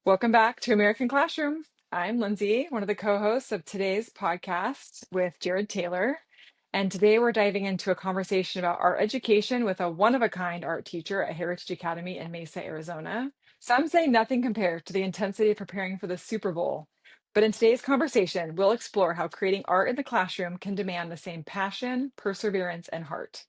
Welcome back to American Classroom. I'm Lindsay, one of the co-hosts of today's podcast with Jared Taylor. And today we're diving into a conversation about art education with a one-of-a-kind art teacher at Heritage Academy in Mesa, Arizona. Some say nothing compares to the intensity of preparing for the Super Bowl. But in today's conversation, we'll explore how creating art in the classroom can demand the same passion, perseverance, and heart.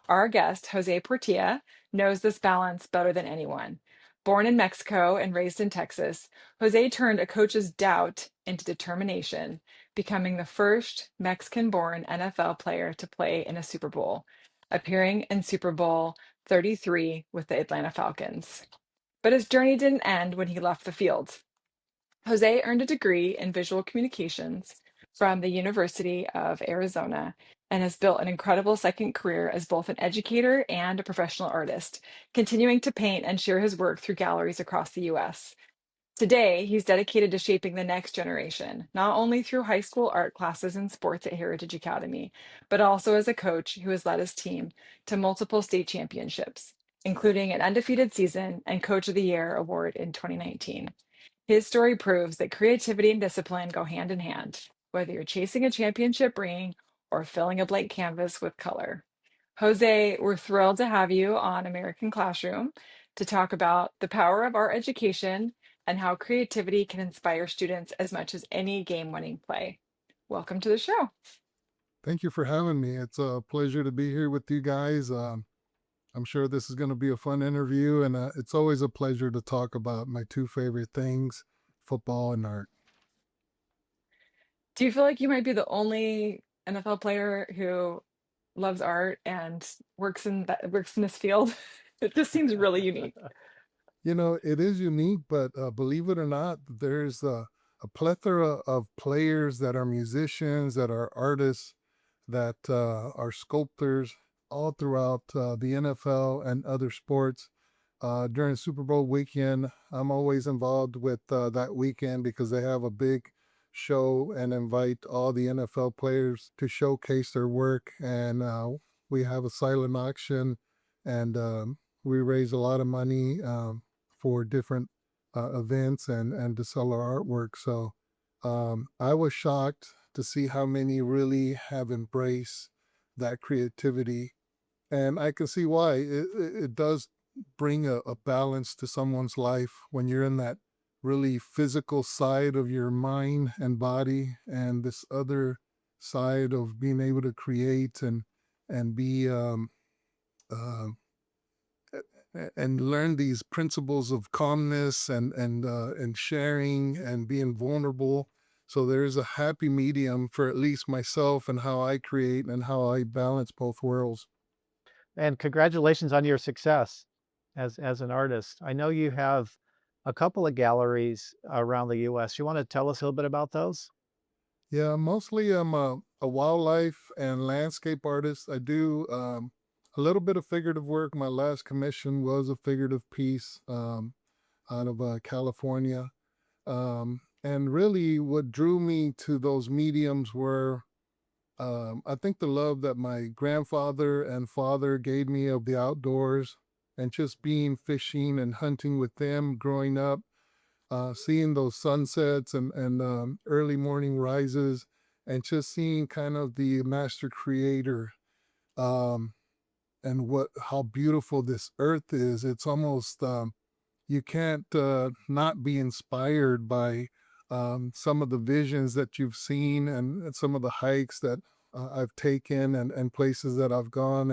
Our guest, Jose Portilla, knows this balance better than anyone. Born in Mexico and raised in Texas, Jose turned a coach's doubt into determination, becoming the first Mexican born NFL player to play in a Super Bowl, appearing in Super Bowl 33 with the Atlanta Falcons. But his journey didn't end when he left the field. Jose earned a degree in visual communications from the University of Arizona and has built an incredible second career as both an educator and a professional artist, continuing to paint and share his work through galleries across the US. Today, he's dedicated to shaping the next generation, not only through high school art classes and sports at Heritage Academy, but also as a coach who has led his team to multiple state championships, including an undefeated season and Coach of the Year award in 2019. His story proves that creativity and discipline go hand in hand, whether you're chasing a championship ring or filling a blank canvas with color. Jose, we're thrilled to have you on American Classroom to talk about the power of art education and how creativity can inspire students as much as any game-winning play. Welcome to the show. Thank you for having me. It's a pleasure to be here with you guys. I'm sure this is going to be a fun interview, and it's always a pleasure to talk about my two favorite things, football and art. Do you feel like you might be the only NFL player who loves art and works in this field? It just seems really unique. It is unique, but believe it or not, there's a plethora of players that are musicians, that are artists, that are sculptors all throughout the NFL and other sports. During Super Bowl weekend, I'm always involved with that weekend because they have a big show and invite all the NFL players to showcase their work. And we have a silent auction, and we raise a lot of money for different events and to sell our artwork. So I was shocked to see how many really have embraced that creativity. And I can see why. It does bring a balance to someone's life when you're in that really physical side of your mind and body, and this other side of being able to create and be uh, and learn these principles of calmness and sharing and being vulnerable. So there's a happy medium for at least myself and how I create and how I balance both worlds. And congratulations on your success as an artist. I know you have a couple of galleries around the US. You want to tell us a little bit about those? Yeah, mostly I'm a wildlife and landscape artist. I do a little bit of figurative work. My last commission was a figurative piece out of California. And really, what drew me to those mediums were, I think, the love that my grandfather and father gave me of the outdoors and just being fishing and hunting with them growing up, seeing those sunsets and early morning rises, and just seeing kind of the master creator, um, and how beautiful this earth is. It's almost you can't not be inspired by some of the visions that you've seen and some of the hikes that I've taken and places that I've gone,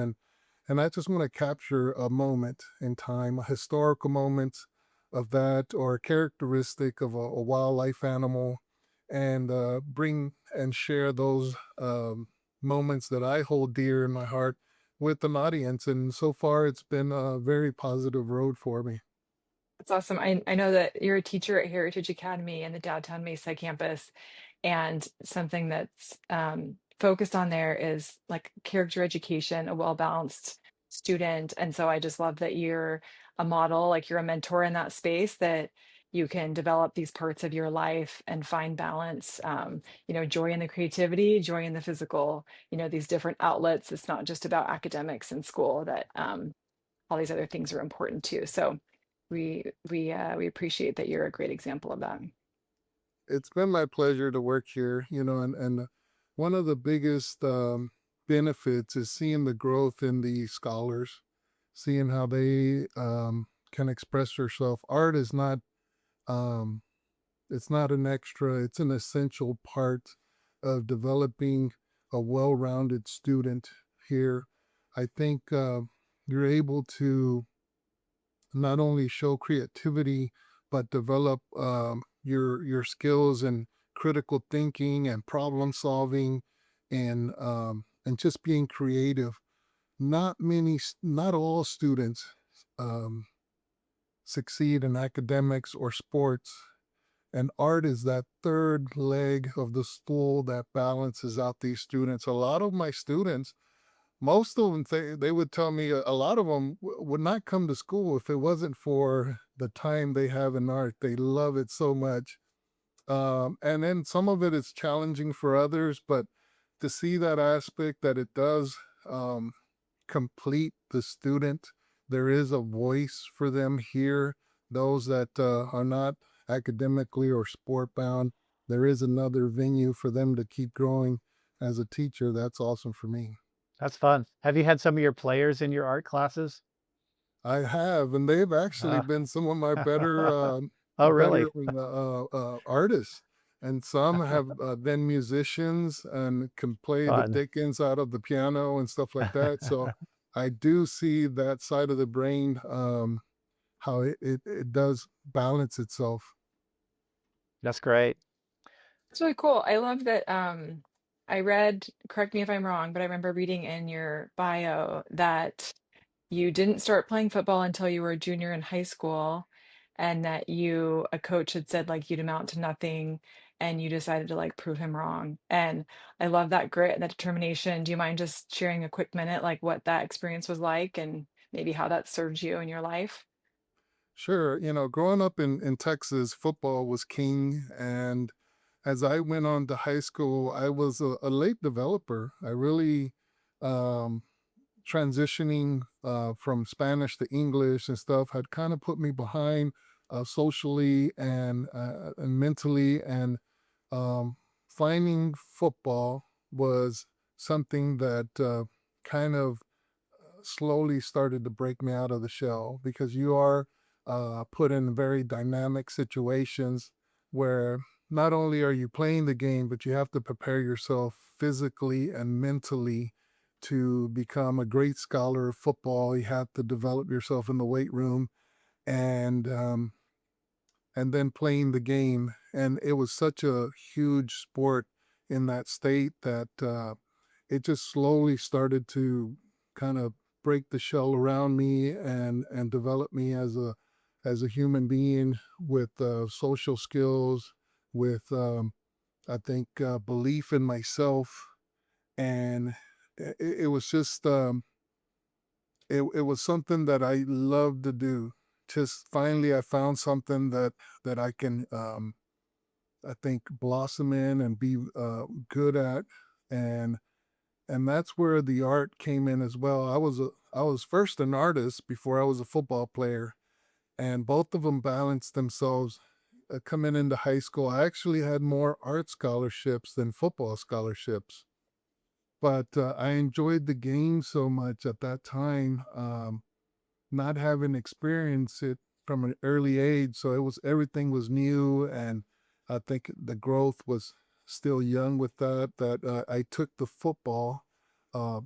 and I just want to capture a moment in time, a historical moment of that, or a characteristic of a wildlife animal, and bring and share those moments that I hold dear in my heart with an audience. And so far, it's been a very positive road for me. That's awesome. I know that you're a teacher at Heritage Academy in the downtown Mesa campus, and something that's focused on there is like character education, a well-balanced student. And so I just love that you're a model, like you're a mentor in that space, that you can develop these parts of your life and find balance, joy in the creativity, joy in the physical, these different outlets. It's not just about academics and school, that all these other things are important too. So We appreciate that you're a great example of that. It's been my pleasure to work here, and one of the biggest benefits is seeing the growth in the scholars, seeing how they can express themselves. Art is not um, it's not an extra; it's an essential part of developing a well-rounded student here. I think you're able to not only show creativity but develop your skills in critical thinking and problem solving and just being creative. Not all students um, succeed in academics or sports, and art is that third leg of the stool that balances out these students. A lot of my students, most of them, they would tell me a lot of them would not come to school if it wasn't for the time they have in art. They love it so much. And then some of it is challenging for others, but to see that aspect that it does um, complete the student, there is a voice for them here. Those that are not academically or sport bound, there is another venue for them to keep growing as a teacher. That's awesome for me. That's fun. Have you had some of your players in your art classes? I have, and they've actually Uh, been some of my better, oh, really? artists, and some have been musicians and can play the Fun. dickens out of the piano and stuff like that. So I do see that side of the brain, how it does balance itself. That's great. It's really cool. I love that. I read, correct me if I'm wrong, but I remember reading in your bio that you didn't start playing football until you were a junior in high school, and that a coach had said like you'd amount to nothing, and you decided to like prove him wrong. And I love that grit and that determination. Do you mind just sharing a quick minute, like what that experience was like and maybe how that served you in your life? Sure, growing up in Texas, football was king, and as I went on to high school, I was a late developer. I really um, transitioning from Spanish to English and stuff had kind of put me behind socially and mentally. And um, finding football was something that kind of slowly started to break me out of the shell because you are put in very dynamic situations where not only are you playing the game, but you have to prepare yourself physically and mentally to become a great scholar of football. You have to develop yourself in the weight room and and then playing the game. And it was such a huge sport in that state that it just slowly started to kind of break the shell around me and develop me as a human being with social skills, with I think belief in myself, and it was just it was something that I loved to do. Just finally, I found something that I can I think blossom in and be good at, and and that's where the art came in as well. I was first an artist before I was a football player, and both of them balanced themselves. Coming into high school, I actually had more art scholarships than football scholarships, but I enjoyed the game so much at that time. Not having experienced it from an early age, so it was everything was new, and I think the growth was still young with that I took the football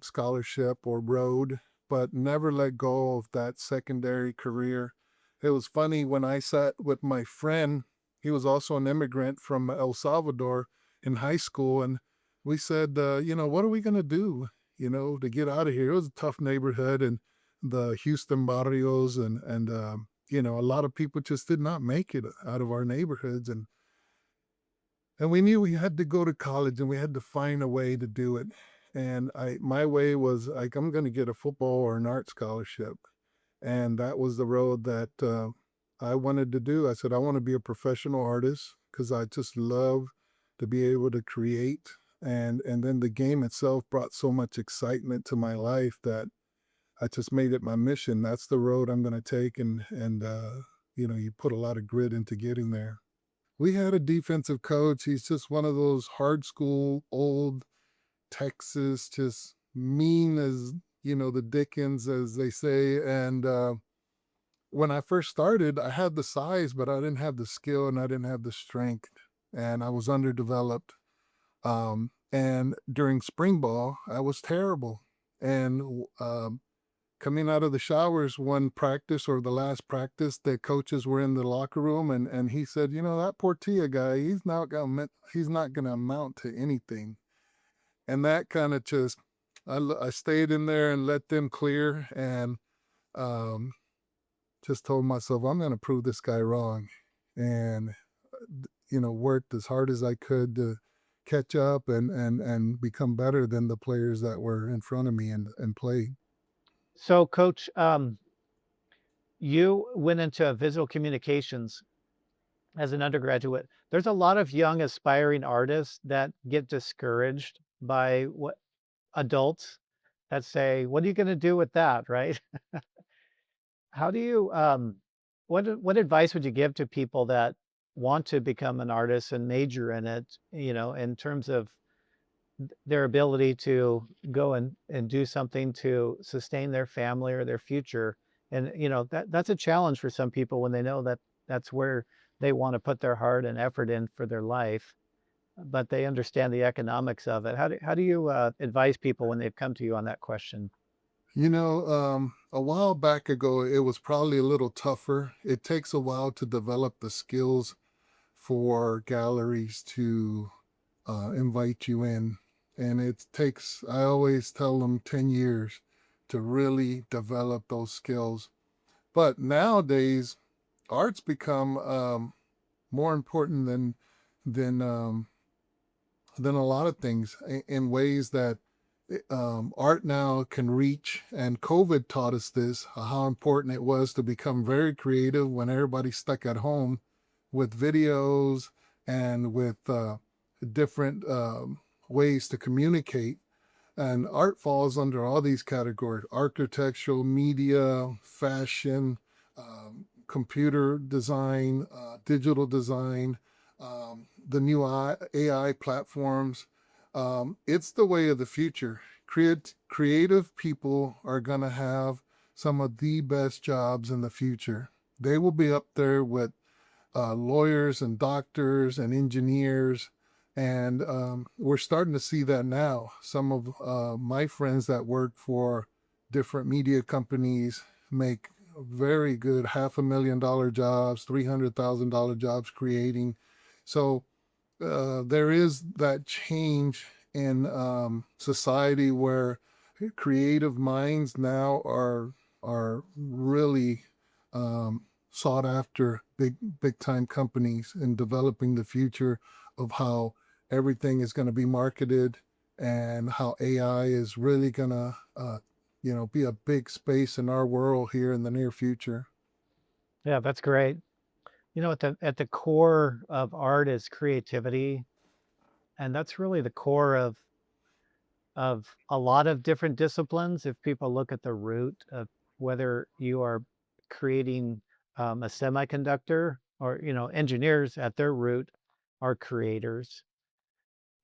scholarship or road, but never let go of that secondary career. It was funny when I sat with my friend. He was also an immigrant from El Salvador in high school, and we said, what are we going to do, to get out of here? It was a tough neighborhood, and the Houston barrios and a lot of people just did not make it out of our neighborhoods, and we knew we had to go to college and we had to find a way to do it. And my way was like, I'm going to get a football or an art scholarship, and that was the road that I wanted to do. I said I want to be a professional artist because I just love to be able to create, and then the game itself brought so much excitement to my life that I just made it my mission. That's the road I'm going to take, and you put a lot of grit into getting there. We had a defensive coach. He's just one of those hard school, old Texas, just mean as, the Dickens, as they say. And when I first started, I had the size, but I didn't have the skill and I didn't have the strength, and I was underdeveloped. And during spring ball, I was terrible. And coming out of the showers one practice or the last practice, the coaches were in the locker room, and he said, that Portilla guy, he's not gonna amount to anything. And that kind of just, I stayed in there and let them clear, and um, just told myself I'm gonna prove this guy wrong, and worked as hard as I could to catch up and become better than the players that were in front of me and play. So, Coach, you went into visual communications as an undergraduate. There's a lot of young aspiring artists that get discouraged by what adults that say, "What are you going to do with that?" Right? How do you what advice would you give to people that want to become an artist and major in it, in terms of their ability to go and do something to sustain their family or their future? And that's a challenge for some people when they know that that's where they want to put their heart and effort in for their life, but they understand the economics of it. How do you advise people when they've come to you on that question? A while back ago, it was probably a little tougher. It takes a while to develop the skills for galleries to invite you in. And it takes, I always tell them, 10 years to really develop those skills. But nowadays, art's become more important than um, than a lot of things in ways that art now can reach. And COVID taught us this, how important it was to become very creative when everybody's stuck at home with videos and with different ways to communicate. And art falls under all these categories: architectural, media, fashion, computer design, digital design, the new AI platforms. It's the way of the future. Creative people are going to have some of the best jobs in the future. They will be up there with lawyers and doctors and engineers. And we're starting to see that now. Some of my friends that work for different media companies make very good $500,000 jobs, $300,000 jobs creating. So there is that change in society where creative minds now are really sought after, big time companies in developing the future of how everything is going to be marketed, and how AI is really going to be a big space in our world here in the near future. Yeah, that's great. At the core of art is creativity, and that's really the core of a lot of different disciplines. If people look at the root of whether you are creating a semiconductor, or engineers at their root are creators,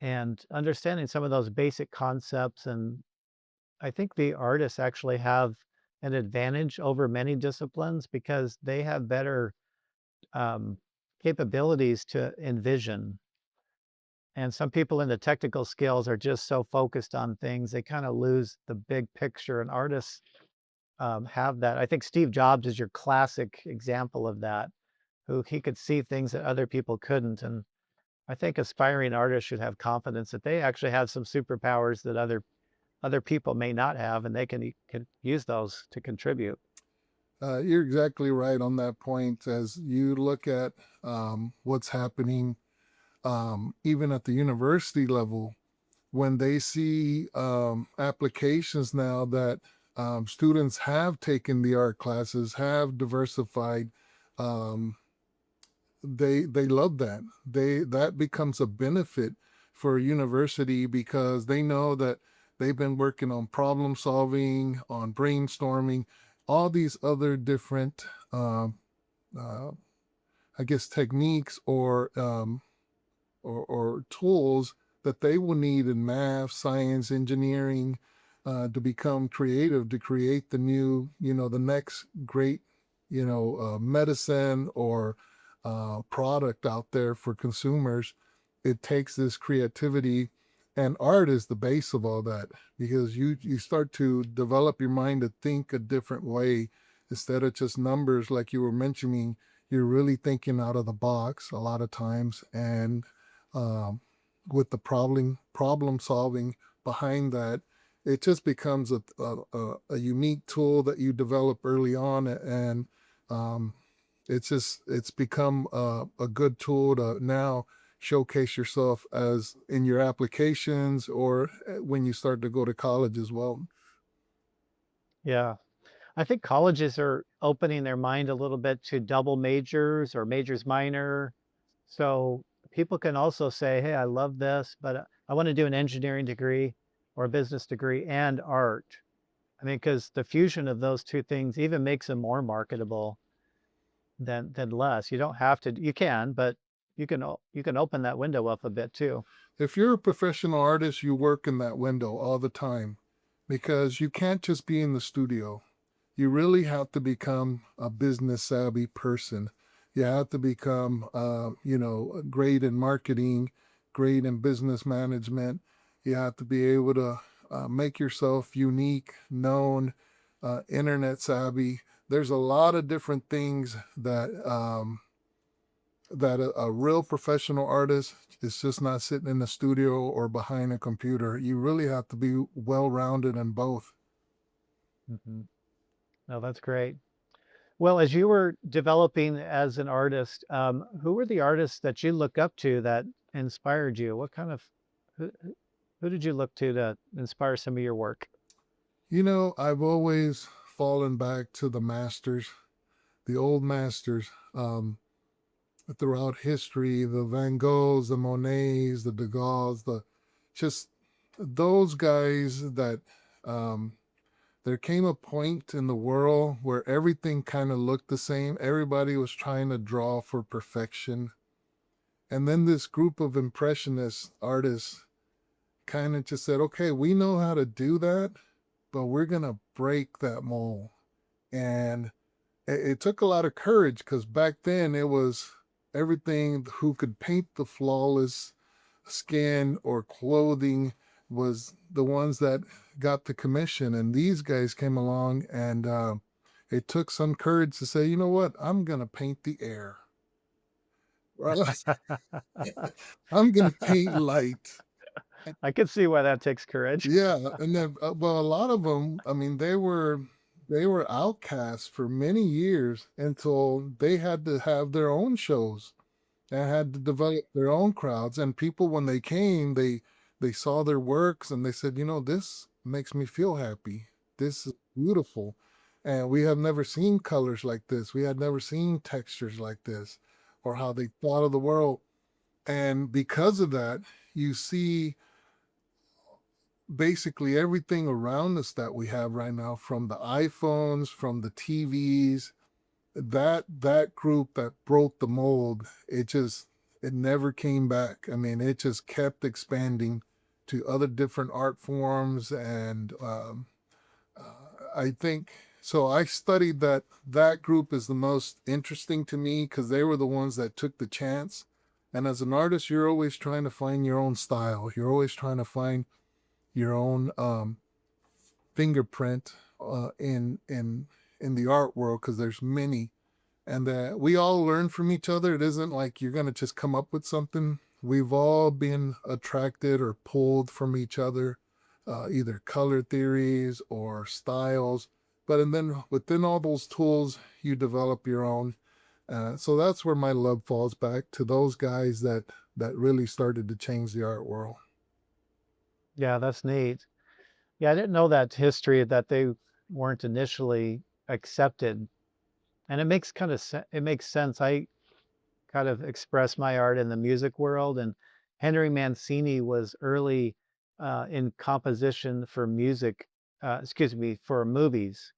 and understanding some of those basic concepts. And I think the artists actually have an advantage over many disciplines because they have better um, capabilities to envision. And some people in the technical skills are just so focused on things, they kind of lose the big picture. And artists have that. I think Steve Jobs is your classic example of that, who he could see things that other people couldn't. And I think aspiring artists should have confidence that they actually have some superpowers that other people may not have, and they can use those to contribute. You're exactly right on that point. As you look at what's happening, even at the university level, when they see applications now that students have taken the art classes, have diversified, um, they love that. That becomes a benefit for a university because they know that they've been working on problem solving, on brainstorming, all these other different uh, I guess, techniques or tools that they will need in math, science, engineering, to become creative, to create the new, the next great, medicine or product out there for consumers. It takes this creativity, and art is the base of all that, because you start to develop your mind to think a different way instead of just numbers like you were mentioning. You're really thinking out of the box a lot of times, and um, with the problem solving behind that, it just becomes a unique tool that you develop early on, and um, it's become a good tool to now showcase yourself as in your applications, or when you start to go to college as well. Yeah. I think colleges are opening their mind a little bit to double majors or majors minor. So people can also say, hey, I love this, but I want to do an engineering degree or a business degree and art. I mean, because the fusion of those two things even makes them more marketable than less. You don't have to, you can, but you can open that window up a bit too. If you're a professional artist, you work in that window all the time, because you can't just be in the studio. You really have to become a business savvy person. You have to become, great in marketing, great in business management. You have to be able to make yourself unique, known, internet savvy. There's a lot of different things that a real professional artist is just not sitting in the studio or behind a computer. You really have to be well rounded in both. Hmm. No, that's great. Well, as you were developing as an artist, who were the artists that you look up to that inspired you? What kind of who did you look to inspire some of your work? I've always fallen back to the masters, the old masters, throughout history, the Van Goghs, the Monets, the Degaulles, just those guys that, um, there came a point in the world where everything kind of looked the same. Everybody was trying to draw for perfection. And then this group of impressionist artists kind of just said, okay, we know how to do that, but we're going to break that mold. And it took a lot of courage, because back then it was everything who could paint the flawless skin or clothing was the ones that got the commission. And these guys came along, and it took some courage to say, you know what, I'm going to paint the air. Right? I'm going to paint light. I can see why that takes courage. Yeah, and then well, a lot of them, I mean, they were outcasts for many years until they had to have their own shows and had to develop their own crowds. And people, when they came, they saw their works and they said, this makes me feel happy. This is beautiful, and we have never seen colors like this. We had never seen textures like this, or how they thought of the world. And because of that, you see basically everything around us that we have right now, from the iPhones, from the TVs, that group that broke the mold, it never came back. I mean, it just kept expanding to other different art forms. And I think so. I studied that group is the most interesting to me, because they were the ones that took the chance. And as an artist, you're always trying to find your own style. You're always trying to find your own fingerprint in the art world, because there's many, and that we all learn from each other. It isn't like you're going to just come up with something. We've all been attracted or pulled from each other, either color theories or styles. But and then within all those tools, you develop your own. So that's where my love falls back to those guys that really started to change the art world. Yeah, that's neat. Yeah, I didn't know that history that they weren't initially accepted. And it makes it makes sense. I kind of express my art in the music world, and Henry Mancini was early in composition for music, excuse me, for movies.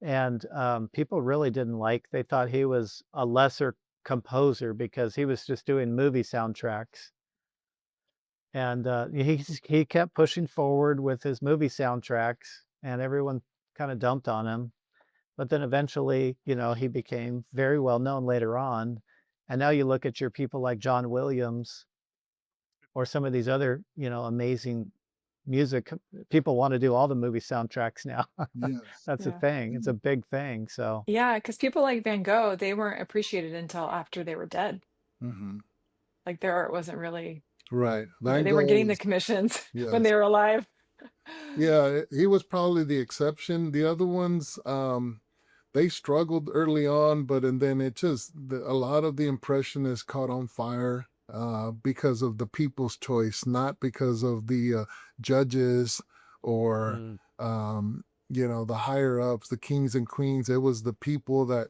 And people really didn't like. They thought he was a lesser composer because he was just doing movie soundtracks. And he kept pushing forward with his movie soundtracks, and everyone kind of dumped on him. But then eventually, he became very well known later on. And now you look at your people like John Williams or some of these other, amazing music. People want to do all the movie soundtracks now. Yes. That's a Yeah. thing. It's a big thing. So, Yeah, because people like Van Gogh, they weren't appreciated until after they were dead. Hmm. Like their art wasn't really, Right. Van they weren't Gogh getting the was, commissions when yes. they were alive. Yeah, he was probably the exception. The other ones, they struggled early on, but and then a lot of the impressionists caught on fire because of the people's choice, not because of the judges or mm, the higher ups, the kings and queens. It was the people that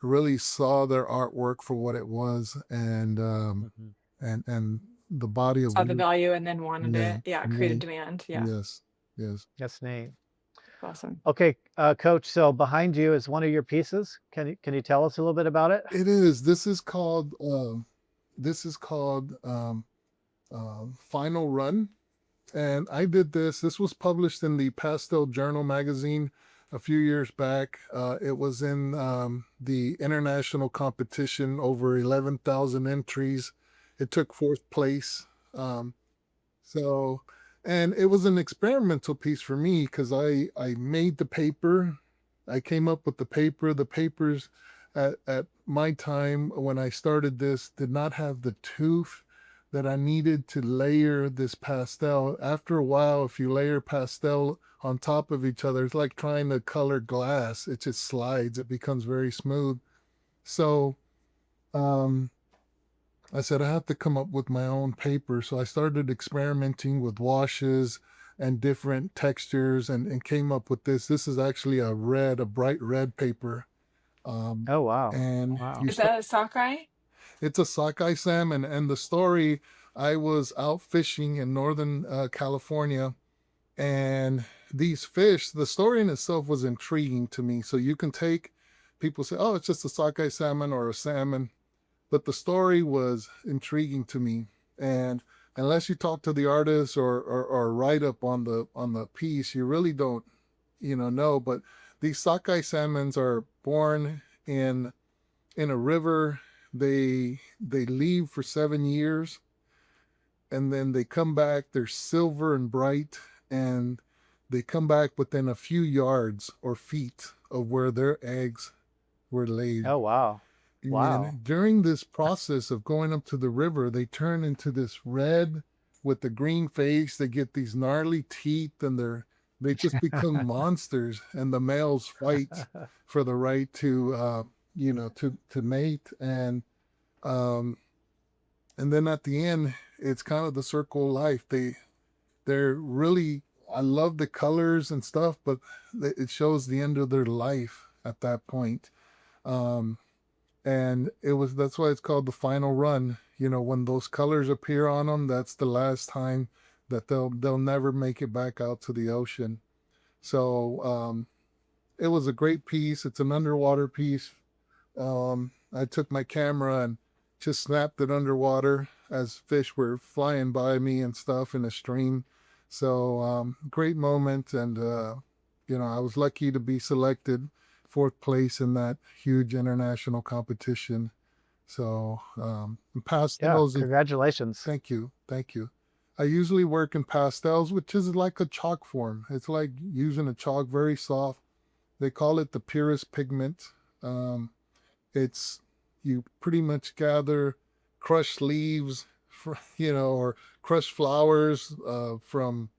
really saw their artwork for what it was, mhm. and the body of Saw the work. value and then wanted Yeah, it. Yeah, created yeah, demand. Yeah, yes, yes. That's neat. awesome. Okay, Coach. So behind you is one of your pieces. Can you tell us a little bit about it? It is. This is called Final Run, and I did this. This was published in the Pastel Journal magazine a few years back. It was in the international competition, over 11,000 entries. It took fourth place. Um, So, and it was an experimental piece for me because I made the paper. I came up with the paper. The papers at my time when I started this did not have the tooth that I needed to layer this pastel. After a while, if you layer pastel on top of each other, it's like trying to color glass. It just slides. It becomes very smooth. So, um, I said I have to come up with my own paper. So I started experimenting with washes and different textures and came up with this. This is actually a bright red paper. Um, Oh, wow. and you Wow. Is start, that a sockeye? it's a sockeye salmon. And the story, I was out fishing in Northern California, and these fish, the story in itself was intriguing to me. So you can take, people say, oh, it's just a sockeye salmon or a salmon, but the story was intriguing to me. And unless you talk to the artist or write up on the piece, you really don't know. But these sockeye salmons are born in a river. They leave for 7 years, and then they come back. They're silver and bright, and they come back within a few yards or feet of where their eggs were laid. Oh, wow. Wow. And during this process of going up to the river, they turn into this red with the green face. They get these gnarly teeth, and they just become monsters. And the males fight for the right to to mate. Um, and then at the end, it's kind of the circle of life. They're really, I love the colors and stuff, but it shows the end of their life at that point. Um, and that's why it's called the final run. When those colors appear on them, that's the last time that they'll never make it back out to the ocean. So it was a great piece. It's an underwater piece. I took my camera and just snapped it underwater as fish were flying by me and stuff in a stream. So great moment, and I was lucky to be selected fourth place in that huge international competition. So Yeah. pastels, Congratulations. thank you, thank you. I usually work in pastels, which is like a chalk form. It's like using a chalk, very soft. They call it the purest pigment. Um, it's you pretty much gather crushed leaves, or crushed flowers from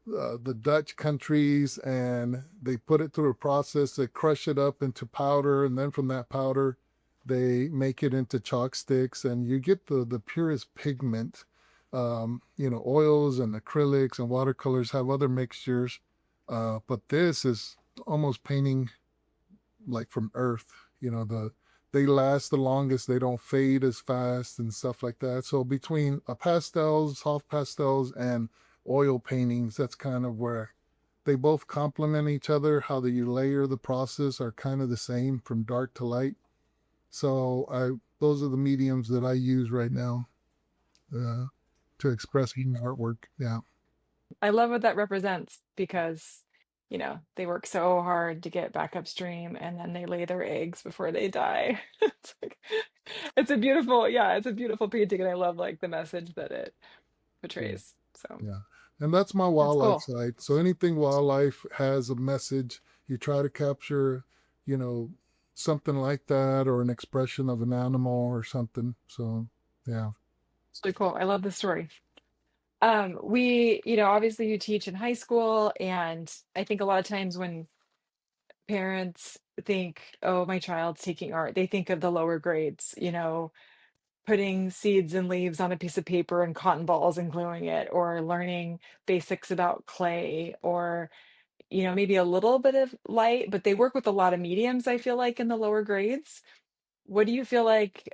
the Dutch countries, and they put it through a process. They crush it up into powder, and then from that powder, they make it into chalk sticks, and you get the purest pigment. Oils and acrylics and watercolors have other mixtures, but this is almost painting like from earth. They last the longest. They don't fade as fast and stuff like that. So between pastels, soft pastels, and oil paintings, that's kind of where they both complement each other. How you layer the process are kind of the same from dark to light. So those are the mediums that I use right now uh, to express my artwork. Yeah. I love what that represents because, they work so hard to get back upstream and then they lay their eggs before they die. It's like, it's a beautiful painting and I love like the message that it Yeah. portrays. So Yeah. And that's my that's wildlife cool. side. So anything wildlife has a message, you try to capture, you know, something like that or an expression of an animal or something. So, yeah. It's really cool. I love the story. Obviously you teach in high school, and I think a lot of times when parents think, oh, my child's taking art, they think of the lower grades, putting seeds and leaves on a piece of paper and cotton balls and gluing it, or learning basics about clay, or, maybe a little bit of light, but they work with a lot of mediums, I feel like, in the lower grades. What do you feel like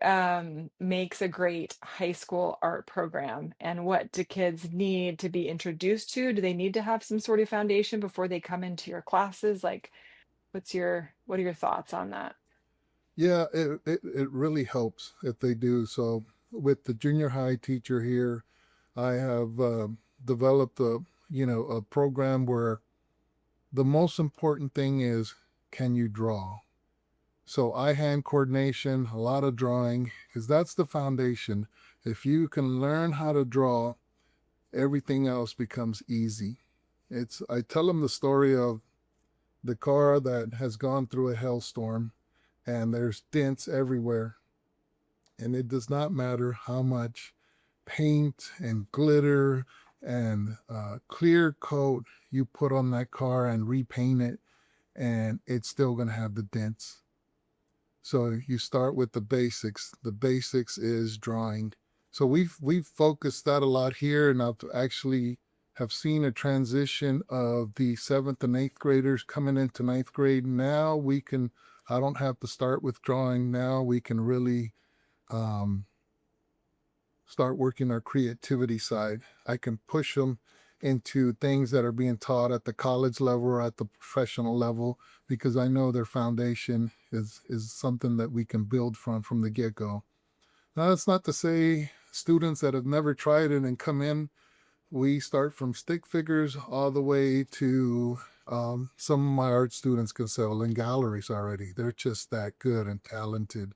makes a great high school art program? And what do kids need to be introduced to? Do they need to have some sort of foundation before they come into your classes? Like, what are your thoughts on that? Yeah, it really helps if they do. So with the junior high teacher here, I have developed a program where the most important thing is, can you draw? So eye-hand coordination, a lot of drawing, because that's the foundation. If you can learn how to draw, everything else becomes easy. I tell them the story of the car that has gone through a hailstorm and there's dents everywhere. And it does not matter how much paint and glitter and clear coat you put on that car and repaint it, and it's still going to have the dents. So you start with the basics. The basics is drawing. So we've focused that a lot here, and I've actually have seen a transition of the seventh and eighth graders coming into ninth grade. Now I don't have to start with drawing. Now we can really um, start working our creativity side. I can push them into things that are being taught at the college level or at the professional level, because I know their foundation is something that we can build from the get-go. Now, that's not to say students that have never tried it and come in, we start from stick figures all the way to some of my art students can sell in galleries already. They're just that good and talented.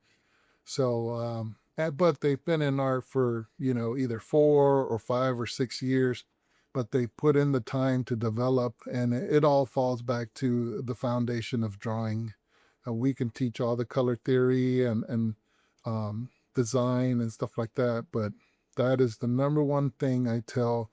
So, but they've been in art for, either 4 or 5 or 6 years, but they put in the time to develop, and it all falls back to the foundation of drawing. We can teach all the color theory and design and stuff like that, but that is the number one thing I tell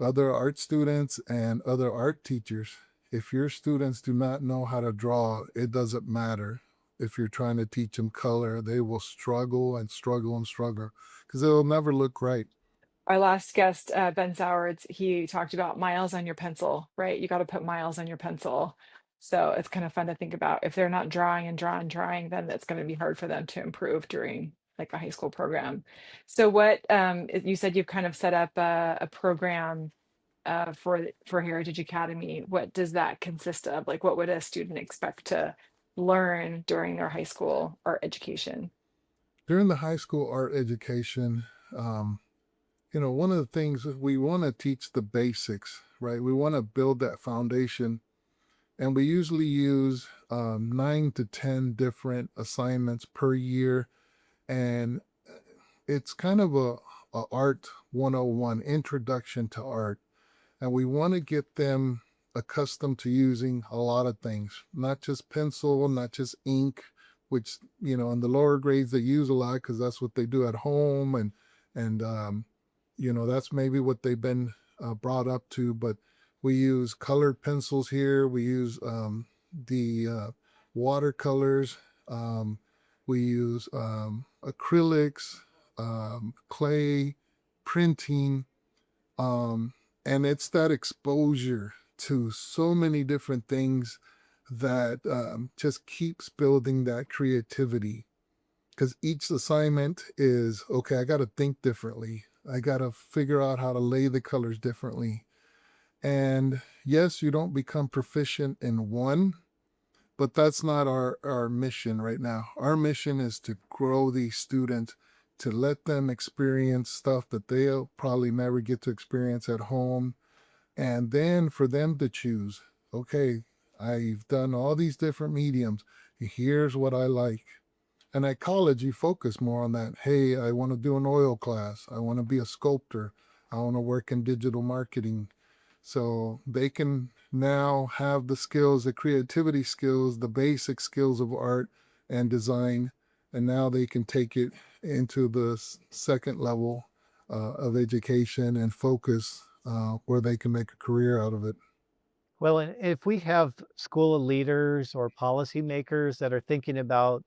other art students and other art teachers. If your students do not know how to draw, it doesn't matter. If you're trying to teach them color, they will struggle and struggle and struggle because it'll never look right. Our last guest, Ben Sowards, he talked about miles on your pencil, right? You got to put miles on your pencil. So it's kind of fun to think about. If they're not drawing and drawing, then it's going to be hard for them to improve during like a high school program. So you said you've kind of set up a program for Heritage Academy. What does that consist of? Like, what would a student expect to learn during their high school art education? During the high school art education, um, one of the things we want to teach the basics, right? We want to build that foundation. And we usually use 9 to 10 different assignments per year. And it's kind of a art 101 introduction to art. And we want to get them accustomed to using a lot of things, not just pencil, not just ink, which, in the lower grades they use a lot because that's what they do at home. And that's maybe what they've been brought up to. But we use colored pencils here. We use the watercolors. Um, we use acrylics, clay, printing, um, and it's that exposure to so many different things that just keeps building that creativity. Because each assignment is okay, I got to think differently. I got to figure out how to lay the colors differently. And yes, you don't become proficient in one, but that's not our mission right now. Our mission is to grow these students, to let them experience stuff that they'll probably never get to experience at home. And then for them to choose, okay, I've done all these different mediums. Here's what I like. And at college, you focus more on that. Hey, I want to do an oil class. I want to be a sculptor. I want to work in digital marketing. So they can now have the skills, the creativity skills, the basic skills of art and design. And now they can take it into the second level of education and focus where they can make a career out of it. Well, and if we have school leaders or policymakers that are thinking about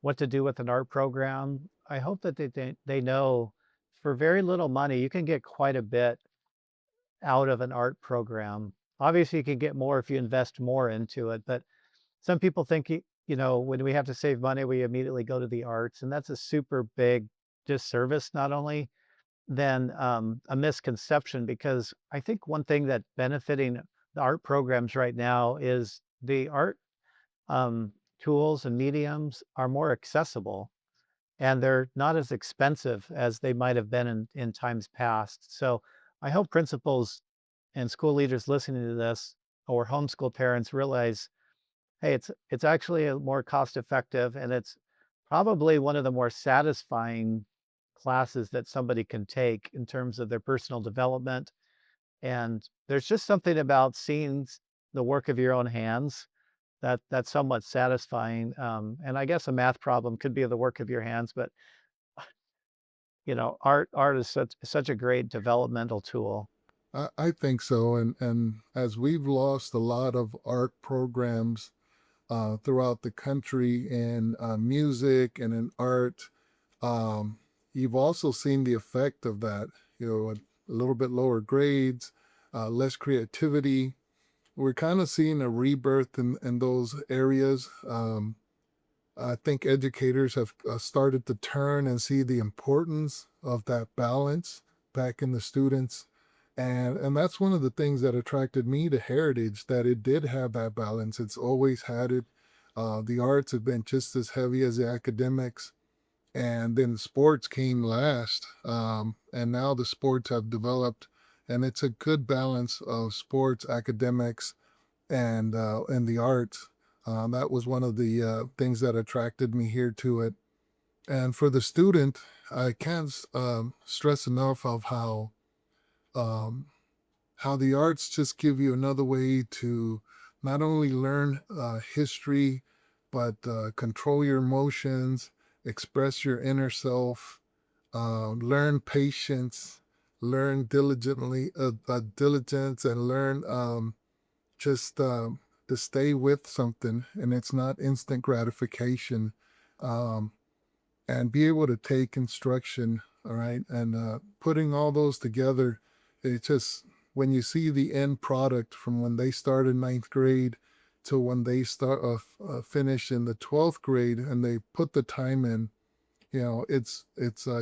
what to do with an art program, I hope that they know for very little money, you can get quite a bit out of an art program. Obviously, you can get more if you invest more into it, but some people think, when we have to save money, we immediately go to the arts, and that's a super big disservice, not only then a misconception, because I think one thing that benefiting the art programs right now is the art um, tools and mediums are more accessible and they're not as expensive as they might have been in times past. So I hope principals and school leaders listening to this or homeschool parents realize, hey, it's actually a more cost effective and it's probably one of the more satisfying classes that somebody can take in terms of their personal development. And there's just something about seeing the work of your own hands that's somewhat satisfying. And I guess a math problem could be the work of your hands, but art is such a great developmental tool. I think so. And as we've lost a lot of art programs throughout the country in music and in art, um, you've also seen the effect of that. A little bit lower grades, less creativity. We're kind of seeing a rebirth in those areas. I think educators have started to turn and see the importance of that balance back in the students. And that's one of the things that attracted me to Heritage, that it did have that balance. It's always had it. The arts have been just as heavy as the academics. And then sports came last. And now the sports have developed, and it's a good balance of sports, academics, and the arts. That was one of the things that attracted me here to it. And for the student, I can't stress enough of um, how the arts just give you another way to not only learn history, but control your emotions, express your inner self, learn patience, learn diligence, and learn just to stay with something, and it's not instant gratification, um, and be able to take instruction, all right, and putting all those together, it just, when you see the end product from when they start in ninth grade to when they start finish in the 12th grade and they put the time in, it's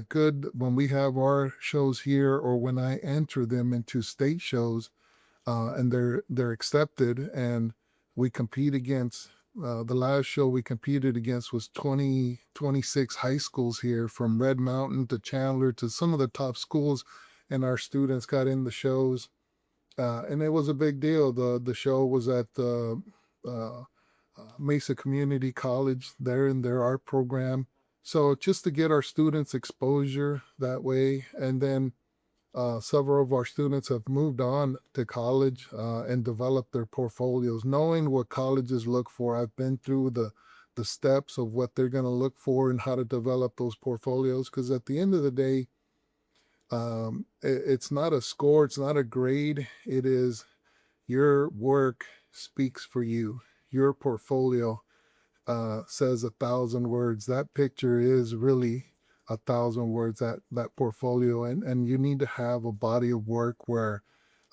good when we have our shows here or when I enter them into state shows, and they're accepted, and we compete against the last show we competed against was 26 high schools here from Red Mountain to Chandler to some of the top schools, and our students got in the shows, and it was a big deal. The show was at the Mesa Community College there in their art program, so just to get our students exposure that way. And then several of our students have moved on to college and developed their portfolios, knowing what colleges look for. I've been through the steps of what they're going to look for and how to develop those portfolios. Because at the end of the day, it's not a score, it's not a grade. It is your work speaks for you. Your portfolio says 1,000 words. That picture is really 1,000 words, that portfolio. And you need to have a body of work where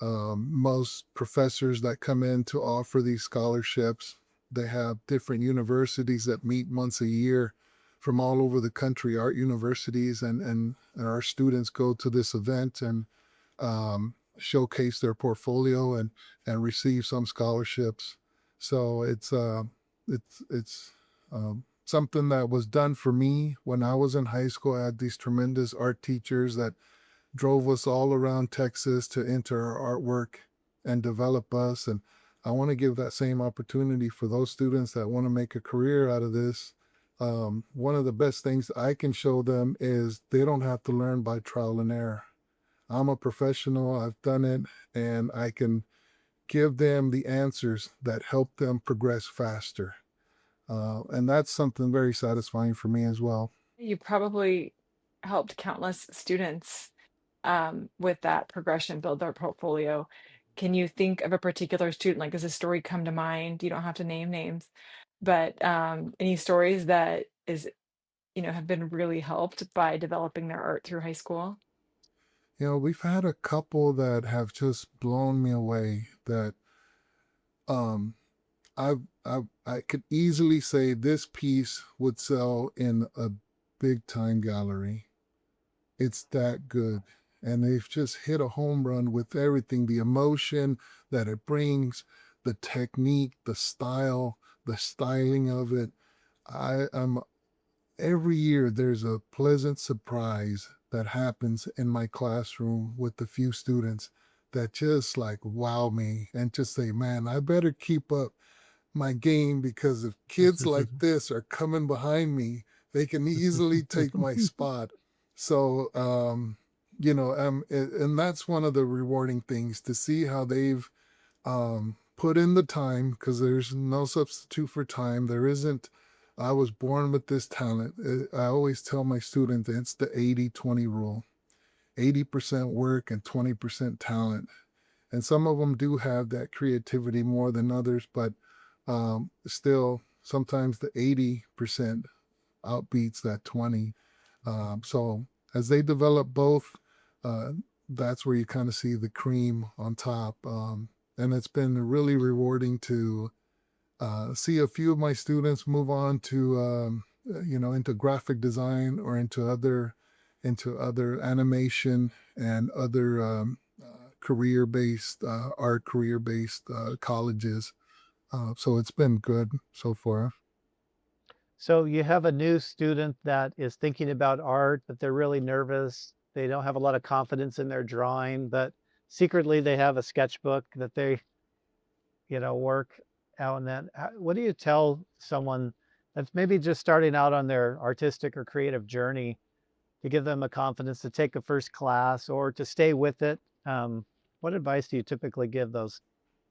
most professors that come in to offer these scholarships, they have different universities that meet once a year from all over the country, art universities, and our students go to this event, and showcase their portfolio and receive some scholarships. So it's something that was done for me when I was in high school. I had these tremendous art teachers that drove us all around Texas to enter our artwork and develop us. And I want to give that same opportunity for those students that want to make a career out of this. One of the best things I can show them is they don't have to learn by trial and error. I'm a professional, I've done it, and I can give them the answers that help them progress faster. And that's something very satisfying for me as well. You probably helped countless students with that progression, build their portfolio. Can you think of a particular student? Like, does a story come to mind? You don't have to name names, but any stories that have been really helped by developing their art through high school? We've had a couple that have just blown me away that um, I could easily say this piece would sell in a big time gallery. It's that good. And they've just hit a home run with everything, the emotion that it brings, the technique, the style, the styling of it. I'm every year there's a pleasant surprise that happens in my classroom with the few students that just like wow me and just say, man, I better keep up my game because if kids like this are coming behind me, they can easily take my spot. So, and that's one of the rewarding things to see how they've put in the time because there's no substitute for time. There isn't, I was born with this talent. I always tell my students it's the 80-20 rule 80% work and 20% talent. And some of them do have that creativity more than others, but still, sometimes the 80% outbeats that 20. So as they develop both, uh, that's where you kind of see the cream on top. And it's been really rewarding to see a few of my students move on to, into graphic design or into other animation and other career-based art career-based colleges. So it's been good so far. So you have a new student that is thinking about art, but they're really nervous. They don't have a lot of confidence in their drawing, but secretly they have a sketchbook that they, work out. And then what do you tell someone that's maybe just starting out on their artistic or creative journey to give them a confidence to take a first class or to stay with it? What advice do you typically give those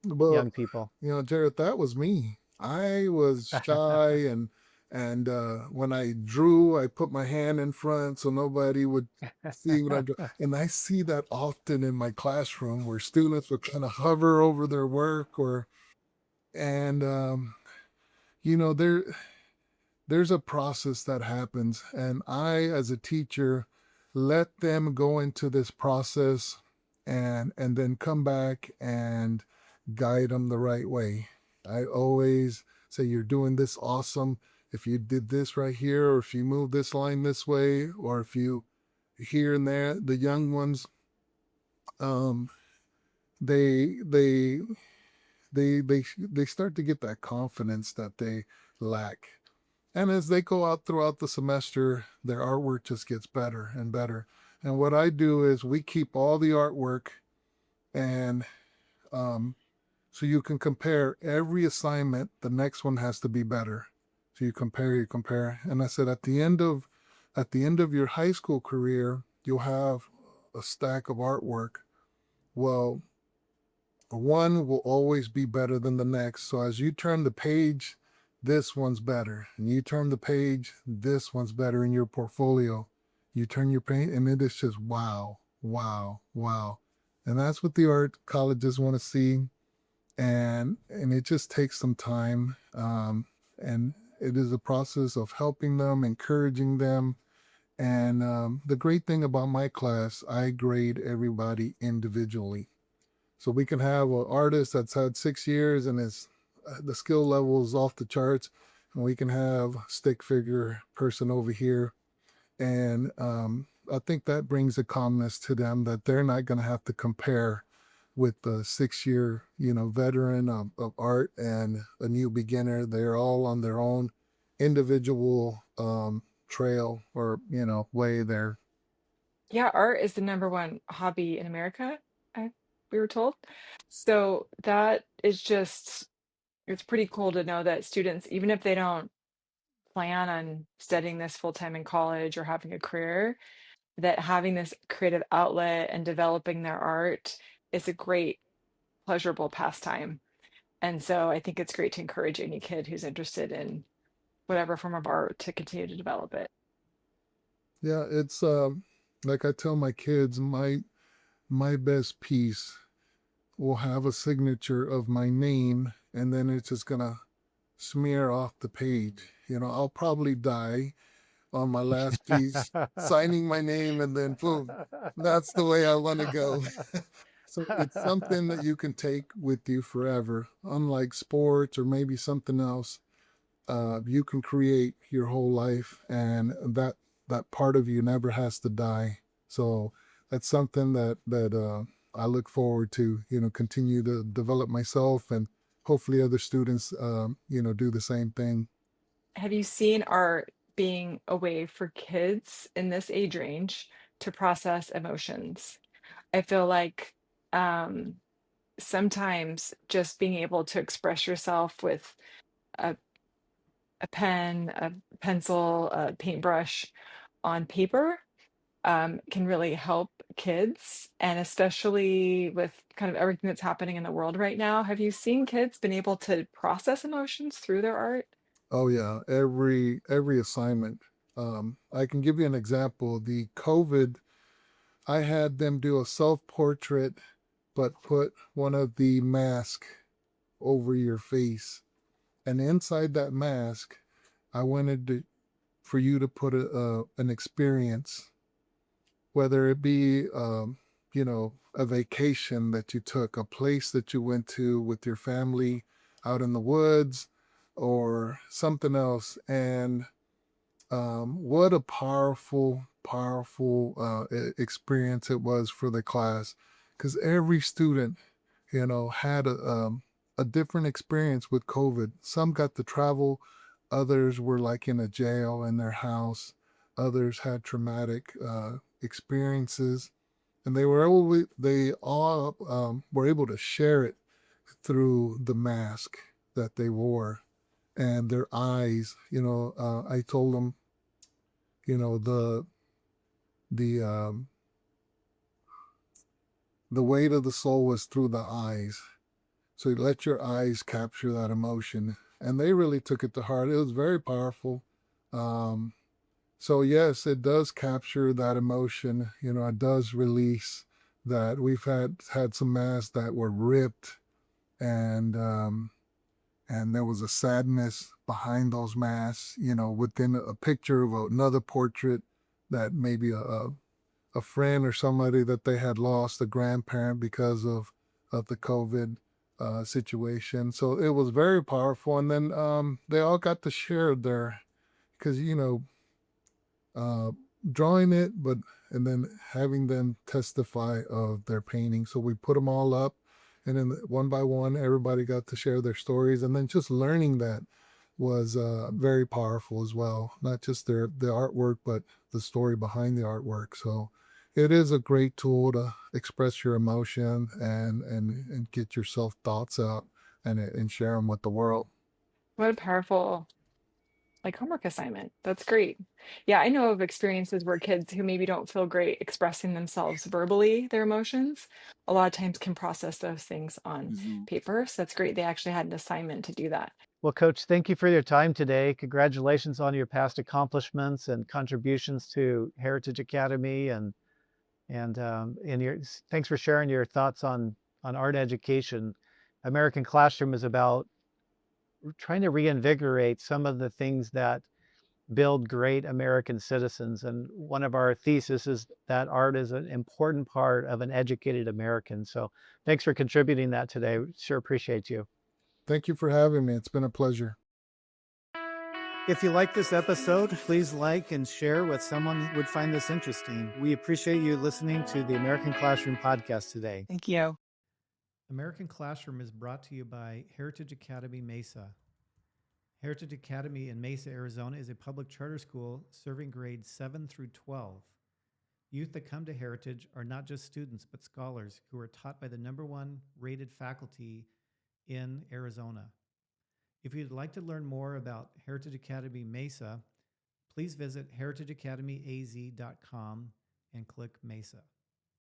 Well, young people? Jared, that was me. I was shy and when I drew, I put my hand in front so nobody would see what I drew. And I see that often in my classroom where students would kind of hover over their work or and there there's a process that happens and I as a teacher let them go into this process and then come back and guide them the right way. I always say you're doing this awesome if you did this right here or if you move this line this way or if you here and there. The young ones, um they they they start to get that confidence that they lack. And as they go out throughout the semester, their artwork just gets better and better. And what I do is we keep all the artwork, and um, so you can compare every assignment. The next one has to be better. So you compare. And I said at the end of your high school career, you'll have a stack of artwork. Well, one will always be better than the next. So as you turn the page, this one's better. And you turn the page, this one's better in your portfolio. You turn your page, and it is just wow, wow, wow. And that's what the art colleges want to see. And it just takes some time. And it is a process of helping them, encouraging them. And the great thing about my class, I grade everybody individually. So we can have an artist that's had 6 years and the skill level is off the charts, and we can have stick figure person over here, and I think that brings a calmness to them that they're not going to have to compare with the 6-year, veteran of art and a new beginner. They're all on their own individual trail or, way there. Yeah, art is the number one hobby in America, I we were told. So that is just it's pretty cool to know that students, even if they don't plan on studying this full time in college or having a career, that having this creative outlet and developing their art is a great, pleasurable pastime. And so I think it's great to encourage any kid who's interested in whatever form of art to continue to develop it. Yeah, it's like I tell my kids, my best piece will have a signature of my name, and then it's just gonna smear off the page. I'll probably die on my last piece, signing my name, and then boom, that's the way I want to go. So it's something that you can take with you forever. Unlike sports or maybe something else, you can create your whole life, and that part of you never has to die. So that's something that I look forward to. Continue to develop myself, and hopefully other students, do the same thing. Have you seen art being a way for kids in this age range to process emotions? I feel like um, sometimes just being able to express yourself with a, a pen, a pencil, a paintbrush on paper can really help kids. And especially with kind of everything that's happening in the world right now, have you seen kids been able to process emotions through their art? Oh yeah, every assignment. I can give you an example. The COVID, I had them do a self-portrait, but put one of the mask over your face, and inside that mask, I wanted for you to put an experience, whether it be a vacation that you took, a place that you went to with your family out in the woods, or something else. And what a powerful experience it was for the class, because every student, had a different experience with COVID. Some got to travel, others were like in a jail in their house, others had traumatic experiences, and they all were able to share it through the mask that they wore and their eyes. I told them, you know the the um, the weight of the soul was through the eyes. So you let your eyes capture that emotion, and they really took it to heart. It was very powerful. Um, so yes, it does capture that emotion. It does release that. We've had some masks that were ripped, and there was a sadness behind those masks. Within a picture of another portrait that maybe a friend or somebody that they had lost, a grandparent, because of the COVID situation. So it was very powerful. And then they all got to share their, because uh, drawing it, and then having them testify of their painting. So we put them all up, and then one by one, everybody got to share their stories, and then just learning that was very powerful as well. Not just the artwork, but the story behind the artwork. So it is a great tool to express your emotion and get your self thoughts out and share them with the world. What a powerful like homework assignment. That's great. Yeah, I know of experiences where kids who maybe don't feel great expressing themselves verbally, their emotions, a lot of times can process those things on Mhm. paper. So that's great. They actually had an assignment to do that. Well, Coach, thank you for your time today. Congratulations on your past accomplishments and contributions to Heritage Academy, and thanks for sharing your thoughts on art education. American Classroom is about trying to reinvigorate some of the things that build great American citizens. And one of our thesis is that art is an important part of an educated American. So thanks for contributing that today. Sure appreciate you. Thank you for having me. It's been a pleasure. If you like this episode, please like and share with someone who would find this interesting. We appreciate you listening to the American Classroom podcast today. Thank you. American Classroom is brought to you by Heritage Academy Mesa. Heritage Academy in Mesa, Arizona is a public charter school serving grades 7 through 12. Youth that come to Heritage are not just students, but scholars who are taught by the #1 rated faculty in Arizona. If you'd like to learn more about Heritage Academy Mesa, please visit heritageacademyaz.com and click Mesa.